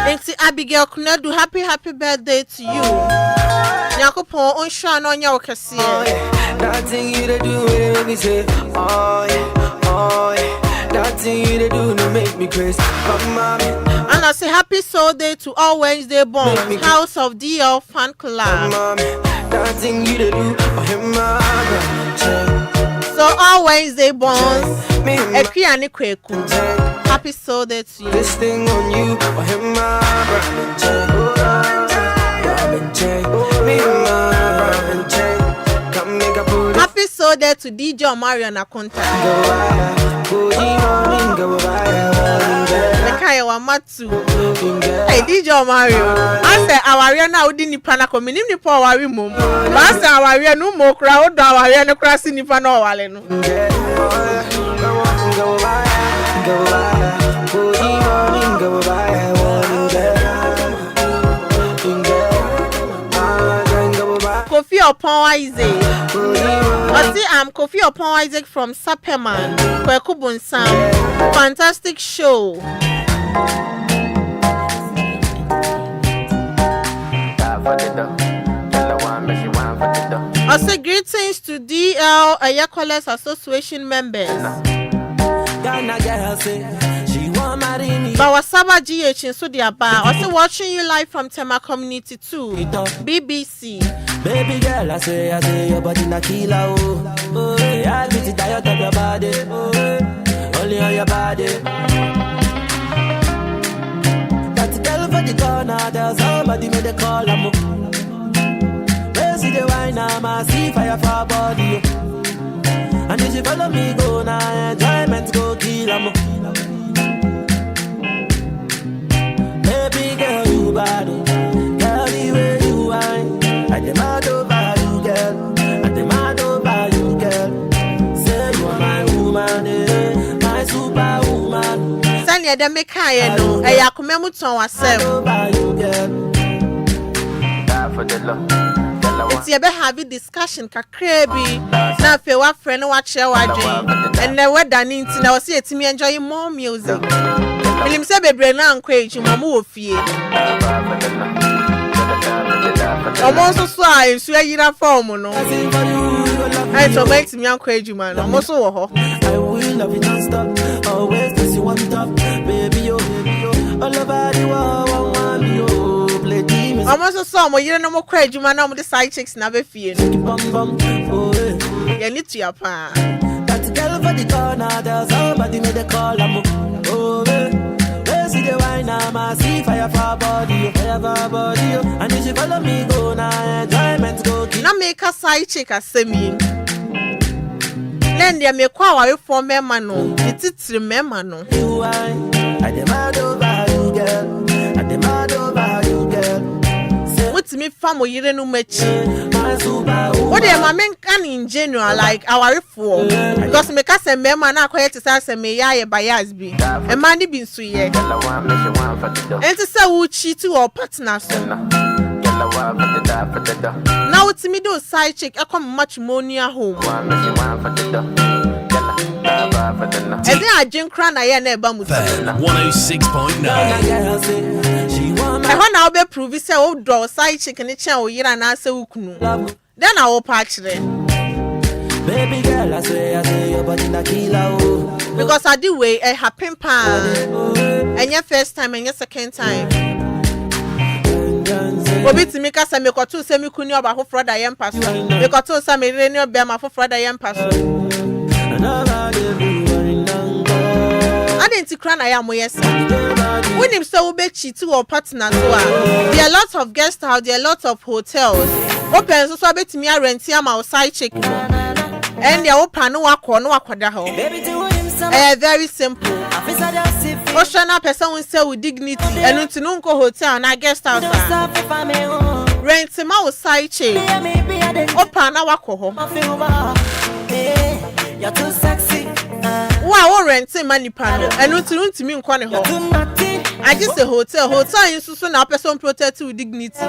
And to Abigail Kunedu, happy birthday to you. Nyakopon on shine on your kasiye. Oh yeah, that thing you to do, it make me say, oh yeah, that thing you to do, to make me crazy. Oh mommy. And I say happy soul day to all Wednesday born House of DL fan club. Oh mommy, that thing you to do, oh him my so all Wednesday born, Ekriani Kweku. Happy soul day to you. This thing on you, oh him my happy soul day to DJ Mario Nakonta. Mekaya wa matu. Hey DJ Mario. I say awaria na udi nipa na komi nim nipa awari mum. Ba say awaria no mo kra odo awaria no kra si nipa na owale no. Kofi upon Isaac. I see I'm Kofi upon Isaac from Saperman. Kwekubun Sam. Fantastic show. I say greetings to DL Agyei Association members. Bawasaba GH in Sudiaba. Also watching you live from Tema Community 2. BBC. Baby girl, I say your body na killer, oh. I get it tired of your body, only on your body. That girl for the corner, there's somebody made a call, where see the wine, I see fire for her body. And if you follow me, go now, enjoyment go kill, baby girl, you bad, girl, the way you whine. I demand over you, girl. I demand over you, girl. Say you are my woman, my superwoman. Send you the Mekaya no. I come to ourselves. It's a having discussion, Kakrebi. Now, if you are friend, watch your watching. And then we're done in now. See it me enjoying more music. William said, Baby, now I'm crazy, Mamu fear. I'm also sorry, so I get form, no. I to make me crazy, man. I'm also a hawk. I will love you non-stop. Always this you want top. Baby, yo. All about you, want you. Play demons. I'm also sorry, you know more crazy, man. I'm the side chicks never fear. You need to your pa. That girl for the corner, there's somebody made a call. See the wine, I see fire for her body, and if you follow me, go now, enjoyment go keep. Now make a side chick as semi. Then they make quite for me, mano. It's remember, no. I demand over you, girl. I demand over you, girl. What's me family, you don't know much. What am I mean in general, like our reform? Because me can say, me man, I quite to say, me ya bias be. A man been sweet. And to say, who cheat to our partners. Now it's me do side chick. I come matrimonial home. And then I drink cran I never 106.9. I want now be prove say oh draw side chick and it's your year and answer ukunu. Then I will patch them. Baby girl, I say your body na killer oh. Because I do way I happen pan. And your first time and your second time. Obi ti mika say me koto say me kunu oba ho froda yem paso. Me koto say me reni oba ma froda yem paso. I didn't cry na ya mo yes. When him say obe cheat or partner so there are lots of guest house, there are lots of hotels. Open so bet me rent am outside check. And they open no akwada ho. Very simple. Oceana person will say with dignity and untununko hotel na guest house. Rent him outside check. Open na wako ho. You're too sexy. Wow, rent money panel and untimi nkwane ho. I just a hotel in so na person protect with dignity.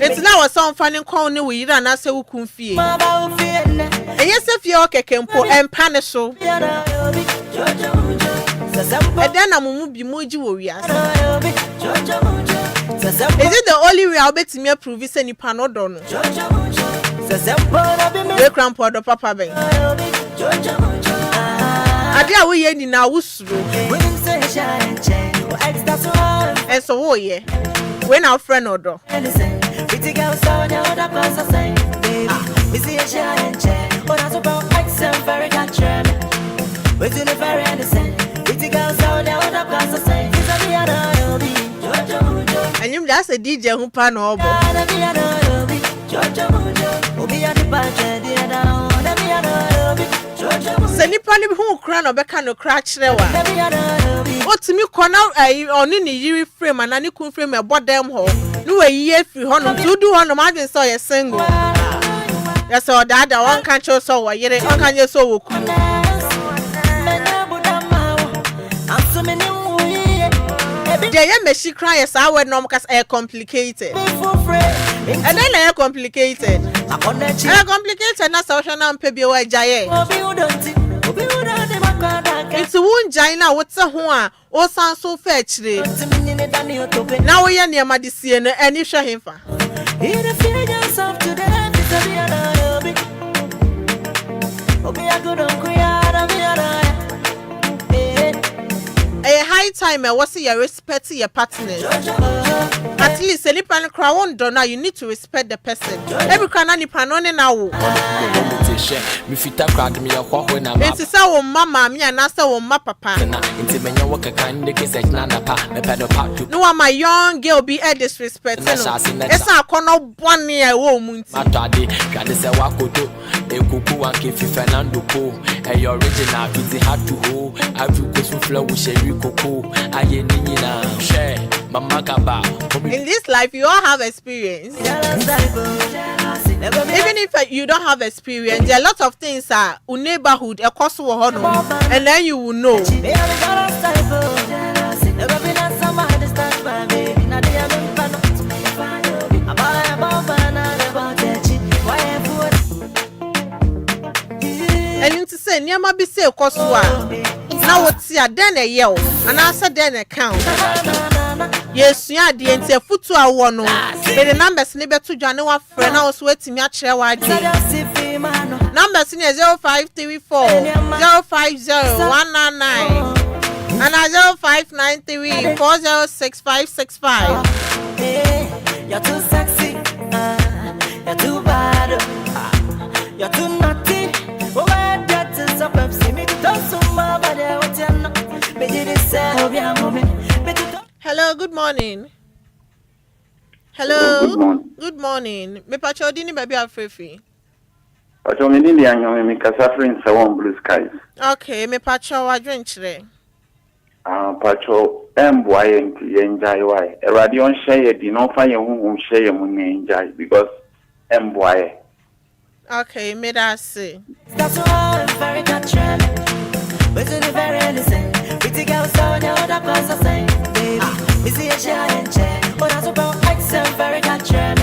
It's now a song finding corner we ran as a kumfie. And yes, if you're kekempo and panisho. And then I'm be moji warriors. Is it the only way I'll bet me approve this any panel dono? We crampo the papa ben. Adia we ye ni na wusuru. And so oh yeah. When our friend odo. Pretty girls on the other class of saying, baby, we see a giant chair. But I suppose I'm very country. We're doing it very innocent. Pretty girls on the other class of saying, it's a and you just a DJ who pan over. Send pani who crown or back no crash there. What to me corner on in the year frame and any could frame a bottom hole. No a year free honor to do on the margin so a single. That's all that one can't show so what yet one can just so. Yeah, she cries. I would know because I complicated. And then I complicated. I complicated. That's how I'm pay away. It's a wound, Jaina. What's a one? Oh, sounds so fetch. Now we are near my decision and you show him for. A high time I was your respect your partners. At least any pan crown donor, you need to respect the person. Every can panone now. It's our mama, me and our my papa. No, my young girl be a disrespect. It's a corner 1 year woman. In this life, you all have experience. Even if you don't have experience, there are a lot of things that in neighborhood, a cost and then you will know. And you to say, near my be say, cost now what's your then a yell, and answer then a count. Yes, yeah, the entire foot to our one. The numbers neighbor to January friend, I was waiting me at share wide. Numbers in 0534 050 199 and 0593 406 565. You're too sexy, you're too bad, you're too naughty. Hello, good morning. Hello, good morning. Me pacho dini baby afrefi. Pacho me dini anyo me kasafrin sa one blue skies. Okay, me pacho wadwenchire. Pacho emboye nti enjoy why. Eradi on share di no fa yen share mu enjoy because emboye. Okay, me that say. That's all very country. But it's very innocent. Pretty girls on the other class of saying, baby, we see a giant chair. But that's about accent very country.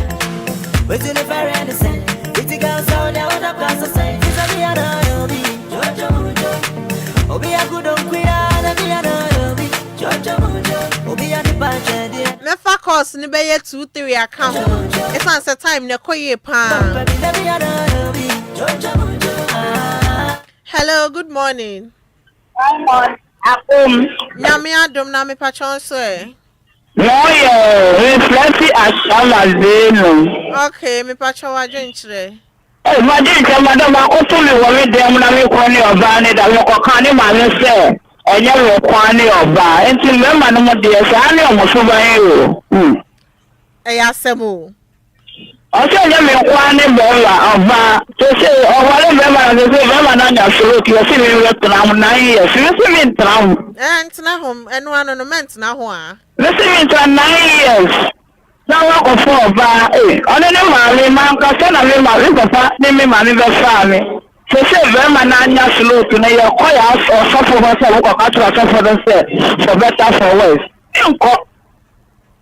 Mefa course ni be ye 2-3 account. It's on the time ne koye pa. Hello, good morning. Good morning. Nyame adom na me patron so e. Reflecti ashamazeno. Okay, me patron wa dwenchire. Madam madam akoto mi wo me dem na me kwani oba ne da me koka ne ma ne se enye wo kwani oba enti me ma no mo de sa ne omoso ba e o. Eya semo. Ose enye me kwani bo la oba to se owale me ma na se me ma na nya soro ki o se me we tna na ye se me tna ho. Ntna hom eno ano no mentna ho a. Me se me tna 9 years. Na wa ko fo ba ono ne ma le man ka se na me ma le papa ne me ma me be fa me se ve ma na anya slope na ye ko ya so fo se wo ko ka tra so fo do se for better for worse nko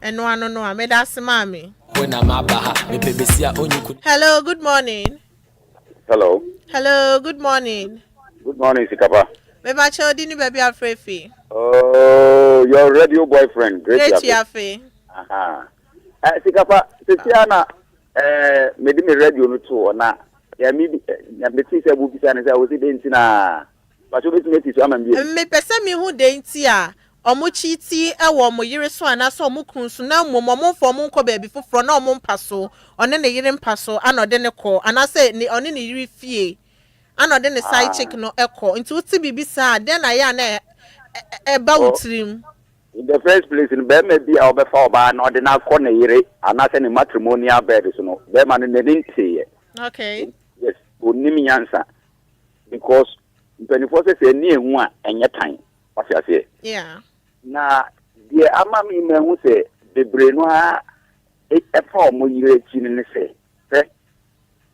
eno ano no a me da se ma me. Hello, good morning. Hello. Hello, good morning. Good morning, Sikapa. Me ba cho di ni baby afrefi. Oh, your radio boyfriend. Great Yafe. Aha. Sikapa, Titiana, me di me radio no to na. Ya me ti se bu bisa ne se wo si de ntina. Ba so beti me ti so amambi. Me pese me hu de nti a omo chiti e wo mo yire so ana so omo kunsu na mo fo mo nko baabi foforo na omo mpaso one ne yire mpaso ana de ne ko ana se ni one ne yire fie ana de ne side chick no ekọ nti uti bibisa de na ya na e ba utrim. In the first place, in Bema be our before by an ordinary corner, and not any matrimonial bed, so Bema didn't say. Okay. Yes, would name me answer. Because 24 says a near one and your time. What I say? Yeah. Now, dear Amami me who say the brain a form when you're chin say.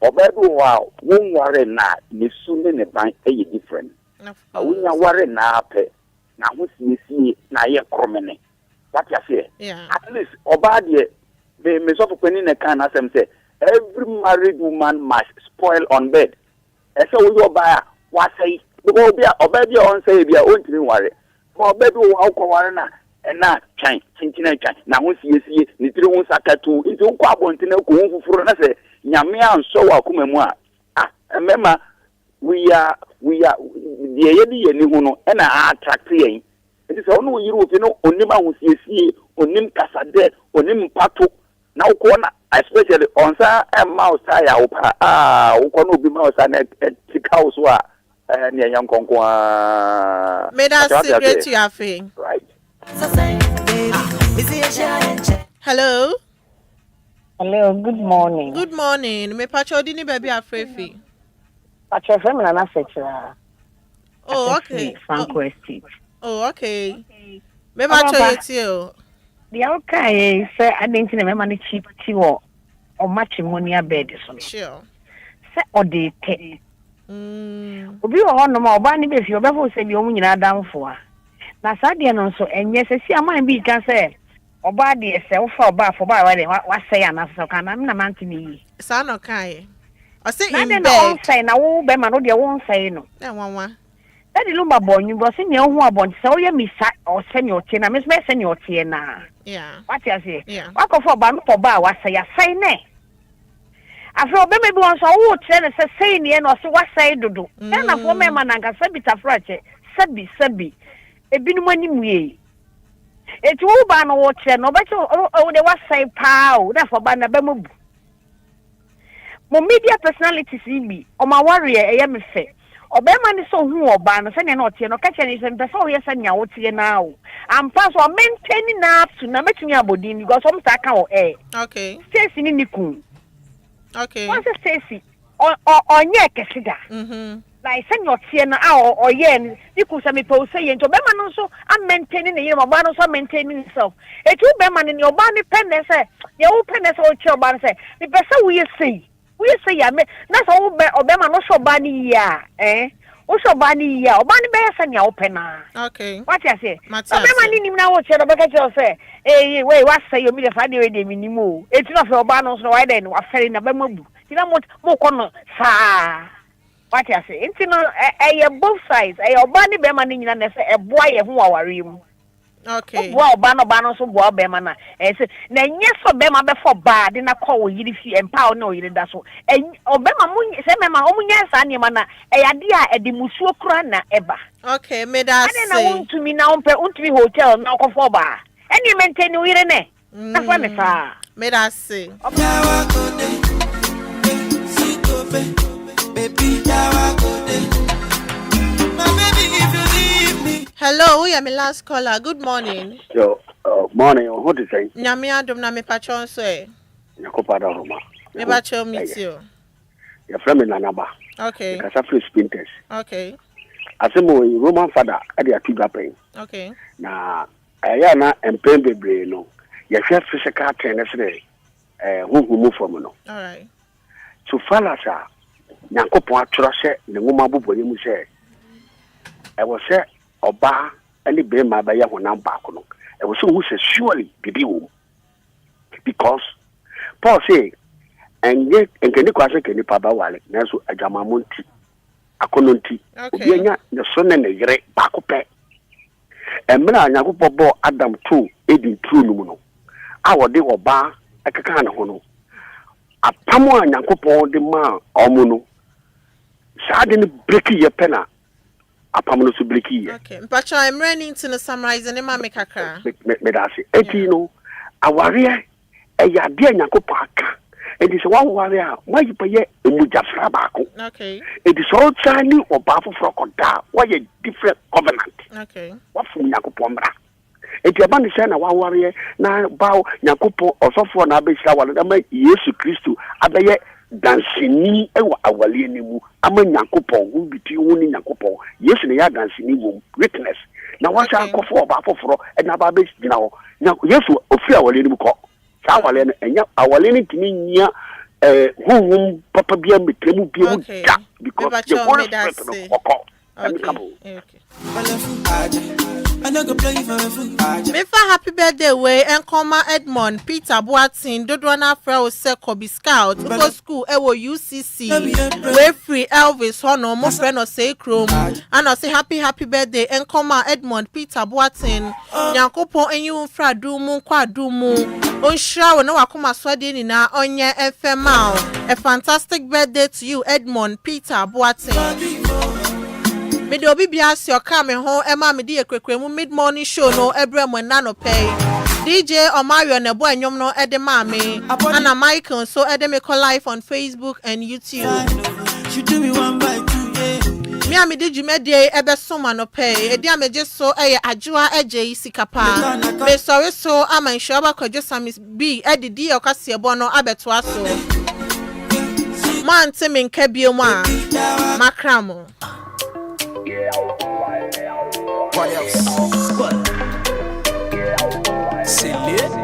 Obedo wow, won't worry not, ni soon in a bank a different. I wouldn't worry now, pay. Na who see na ye kromene what you say at least obadie me so for na kan asem say every married woman must spoil on bed e say we oba wa say because obadi on say bia on tiri ware but obadi wo ko ware na na twan chinchina twan na ho sie ni tiri ho sakatu nti ko abonte ko ho fufuro na say nyame anso wa kuma mu a mema we are the yedi yeni huno na attract yen it is ono yiru ofi no onim ahosiesie onim kasade onim pato na uko na especially onsa mouse ya upa uko no bi mouse na tika so a ne yan konkon a made us secret to your thing right. Hello, good morning. Good morning. Me pacho di ni baby afrefi. Pacho from na sector. Oh, okay. Franco Estate. Oh, okay. Me pacho yetio. The okay say I didn't know me cheap tiwo or matrimonial bed so. Sure. Say ode pe. Obi wo no ma oba ni be fi obefo se bi omu nyina damfo a. Na sade no so enye se si aman bi kan say oba de se wo fa oba fo ba wa say ana so kan na man timi. Sa no kai. I say in bed. Na say na wo be ma no de won say no. Na wanwa. That the Lumba born you was in your home about so you miss or send your tin. I miss me send your tin na. Yeah. What you say? Yeah. What go for ban for bar was say ne. I feel maybe once I would say ni no so what say do. Then for me man anka sabi ta frache. Sabi. E binu mani muye. E tu ba no wo che no be o de was say pow. That for ban na be mo. Mo media personalities bi o ma warrior e ya me fe. Obema ni so hu oba no se ne no tie no ka che ni se mpesa wo ye se nya wo tie na wo ampa so maintain na up to na metumi abodin because some ta ka wo okay Stacy ni niku okay what's Stacy onye kesida like se nya tie na o ye niku se me pe o se ye nto obema no so am maintain ni ye oba no so maintain himself etu obema ni oba ni pen se ye wo pen se o che oba se me pesa wo ye sei we say ya me na so obema no so ba ni ya o so ba ni ya oba ni be ya sanya open na okay what you say obema ni nim na wo che do be ka che say we wa say yo mi de fa de mi nim o eti no fe oba no so why then wa fere na be mabu ti na mo ko no sa what you say enti no both sides oba ni be ma ni nyina na say boa ye ho aware mu Okay. Boa bano so boa be mana. E say na nye so be ma be for bad na call wo yiri fi empower na o yiri da so. Obema mu se me ma omunya sa ne mana e yade a e di musuo kura na eba. Okay, me da say. Ade na wontumi na wontumi hotel na ko for ba. Eni maintain wo yiri ne. Na fa me fa. Me da say. Baby, my baby, if you leave me. Hello, we are my last caller. Good morning. Yo, morning. What do you say? Nyame adom na me patron so e. Yakopa da Roma. Me patron meet you. Your friend Nanaba. Okay. Because I feel spinters. Okay. Asemo Roman father ade atuga pen. Okay. Na aya na empen bebre no. Ye hwe physical trainer se huhumu from no. All right. So falasa Nyankopon atworo se ne ngoma bobonye mu se e wo se oba ani be ma ba ye honam ba ko no e wo se hu se surely bibi wo because Paul say enye enkeni kwase keni pa ba wale na so adwamamonti akononti obi anya ne so ne ne yere ba ko pe emra Nyankopon bo Adam 2 edi true no mu no a wo de oba akaka na ho no apamo a Nyankopon de ma omo no saade ne breaki ye pena apamo no so breaki ye. Okay, but I'm running to the summarize and ma make kakra. Me da se eti no aware e ya de Nyankopon aka it is one warrior why you pay emujafra ba ko. Okay. It is all tiny or bafo frokoda why a different covenant. Okay. What from Nyankopon bra eti abani se na wa warrior na bawo Nyankopon osofo na abesha wale na Yesu Kristo abeye dansini ewa awale nimu ama Nyankopon hu biti hu ni Nyankopon Yesu ne ya dansini wo witness na wa sha akofo ba afoforo e na ba be gina ho Yesu ofri awale nimu ko sa awale no enya awale ni tini nya hu papa bia metremu bia mu da because the whole spirit no ko okay. Mefa happy birthday way Enkoma Edmond Peter Boatin Dodwana Frau Sekobi Scout go school ewo UCC we free Elvis hono mo friend o say chrome and I say happy birthday Enkoma Edmond Peter Boatin Nyankopon enyu fra dumu kwa dumu onhira wo na wakoma swade ni na onye FMA a fantastic birthday to you Edmond Peter Boatin. Me do bibia si o ka me ho e ma me di ekwekwemu mid morning show no ebrem na no pay DJ Omario na bo anyom no e de ma me ana Michael so e de me call live on Facebook and YouTube. You do me one by two, yeah. Me am di jumedie e be so ma no pay e di ameje so e Adjoa Agyei Sikapa me sorry so ama nshoba kwadwo samis B e di di o kase ebo no abeto aso man te me nka biemu a makramo. What else? What? C'est lit.